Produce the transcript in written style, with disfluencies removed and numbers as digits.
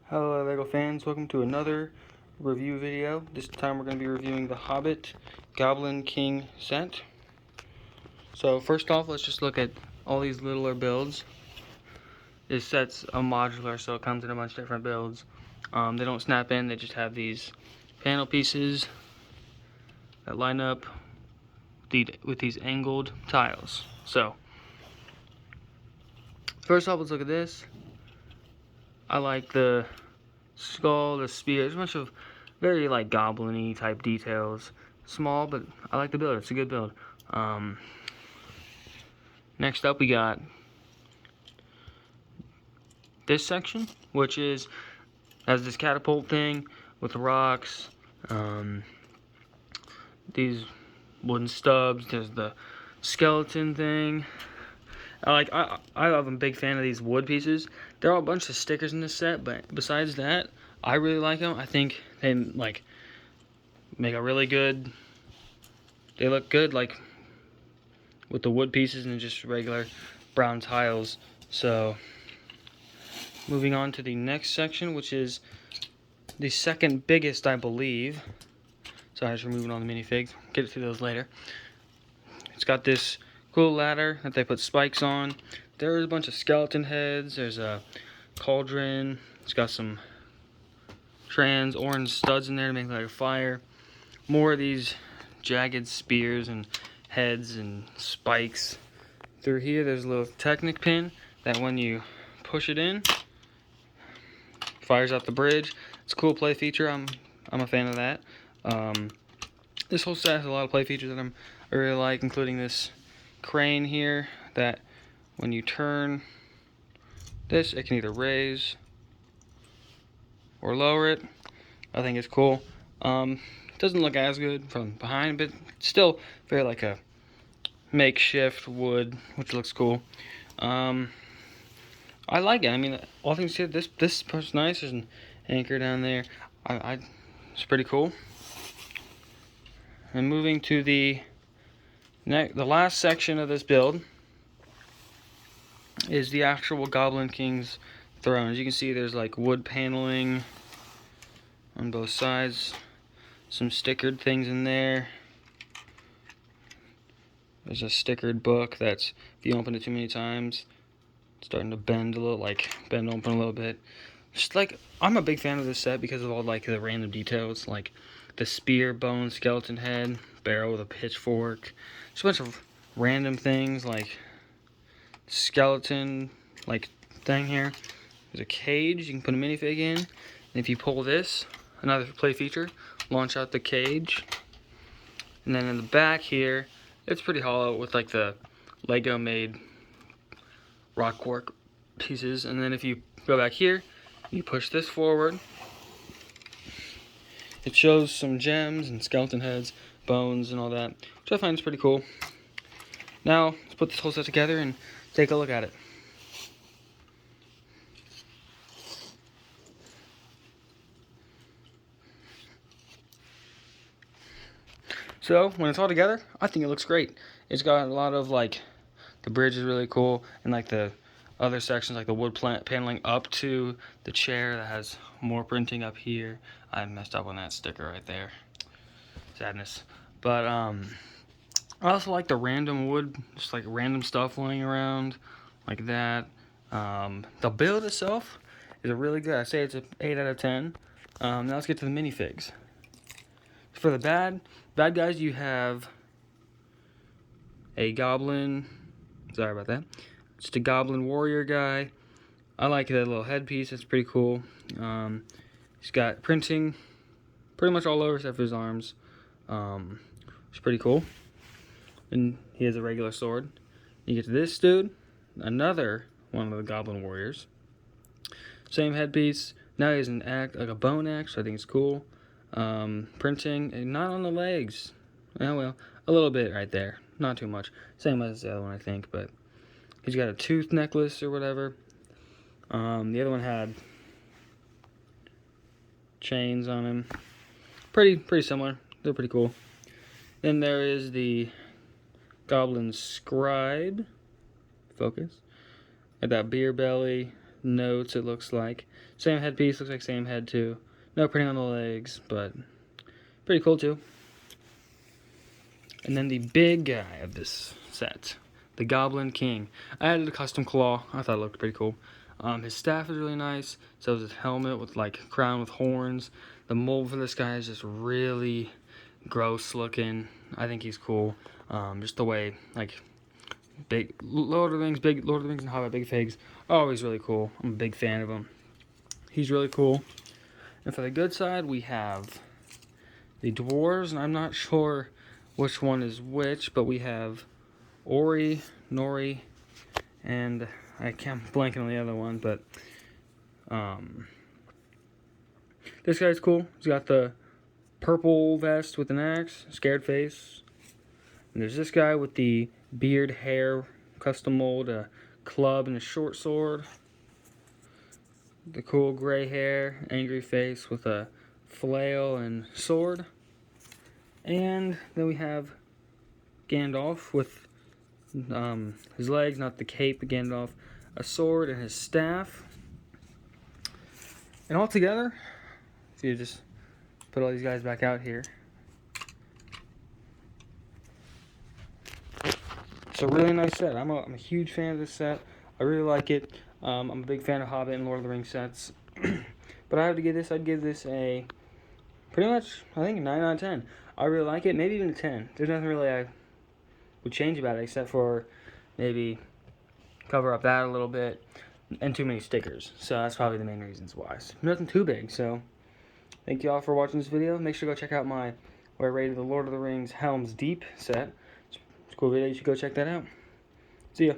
Hello LEGO fans, welcome to another review video. This time we're going to be reviewing the Hobbit Goblin King set. So first off, let's just look at all these littler builds. This set's a modular, so it comes in a bunch of different builds. They don't snap in, they just have these panel pieces that line up with these angled tiles. So first off, let's look at this. I like the skull, the spear. There's a bunch of very like goblin-y type details. Small, but I like the build. It's a good build. Next up, we got this section, which has this catapult thing with the rocks. These wooden stubs. There's the skeleton thing. I'm a big fan of these wood pieces. There are a bunch of stickers in this set, but besides that, I really like them. I think they make a really good. They look good, like with the wood pieces and just regular brown tiles. So, moving on to the next section, which is the second biggest, I believe. Sorry, just removing all the minifigs. Get to those later. It's got this cool ladder that they put spikes on. There's a bunch of skeleton heads. There's a cauldron. It's got some orange studs in there to make like a fire. More of these jagged spears and heads and spikes. Through here, there's a little Technic pin that when you push it in, fires out the bridge. It's a cool play feature. I'm a fan of that. This whole set has a lot of play features that I really like, including this crane here that when you turn this, it can either raise or lower it. I think it's cool. It doesn't look as good from behind, but still very like a makeshift wood, which looks cool. I like it. I mean, all things here, this part's nice. There's an anchor down there. It's pretty cool. And moving to the last section of this build is the actual Goblin King's throne. As you can see, there's like wood paneling on both sides, some stickered things in there. There's a stickered book that's, if you open it too many times, it's starting to bend open a little bit. Just like, I'm a big fan of this set because of all like the random details, like the spear, bone, skeleton head, barrel with a pitchfork. Just a bunch of random things like skeleton like thing here. There's a cage you can put a minifig in, and if you pull this, another play feature, launch out the cage. And then in the back here, it's pretty hollow with like the Lego made rockwork pieces. And then if you go back here, you push this forward. It shows some gems and skeleton heads, bones, and all that, which I find is pretty cool. Now, let's put this whole set together and take a look at it. So, when it's all together, I think it looks great. It's got a lot of, like, the bridge is really cool, and, like, the other sections, like the wood paneling up to the chair that has more printing up here. I messed up on that sticker right there. Sadness. But, I also like the random wood, just, like, random stuff laying around, like that. The build itself is a really good. I say it's an 8 out of 10. Now let's get to the minifigs. For the bad guys, you have a goblin. Sorry about that. Just a goblin warrior guy. I like that little headpiece. It's pretty cool. He's got printing pretty much all over except for his arms. It's pretty cool. And he has a regular sword. You get to this dude, another one of the goblin warriors. Same headpiece. Now he has an axe, like a bone axe. So I think it's cool. Printing, and not on the legs. Oh well, a little bit right there. Not too much. Same as the other one, I think, but he's got a tooth necklace or whatever. The other one had chains on him. Pretty similar. They're pretty cool. Then there is the Goblin Scribe. Focus. Got that beer belly, notes, it looks like. Same headpiece, looks like same head too. No printing on the legs, but pretty cool too. And then the big guy of this set, the Goblin King. I added a custom claw. I thought it looked pretty cool. His staff is really nice. So is his helmet with like crown with horns. The mold for this guy is just really gross looking. I think he's cool. Just the way like big Lord of the Rings and Hobbit big figs are always really cool. I'm a big fan of him. He's really cool. And for the good side, we have the dwarves, and I'm not sure which one is which, but we have Ori, Nori, and I can't blank on the other one, but this guy's cool. He's got the purple vest with an axe, scared face. And there's this guy with the beard, hair, custom mold, a club, and a short sword. The cool gray hair, angry face with a flail and sword. And then we have Gandalf with his legs, not the cape, Gandalf, a sword and his staff. And all together, if you just put all these guys back out here, it's a really nice set. I'm a huge fan of this set. I really like it. I'm a big fan of Hobbit and Lord of the Rings sets. But I have to give this, I'd give this a pretty much, I think, 9 out of 10. I really like it, maybe even a 10. There's nothing really I would change about it except for maybe cover up that a little bit and too many stickers. So that's probably the main reasons why. Nothing too big, so thank you all for watching this video. Make sure to go check out my where I rated the Lord of the Rings Helm's Deep set. It's a cool video. You should go check that out. See ya.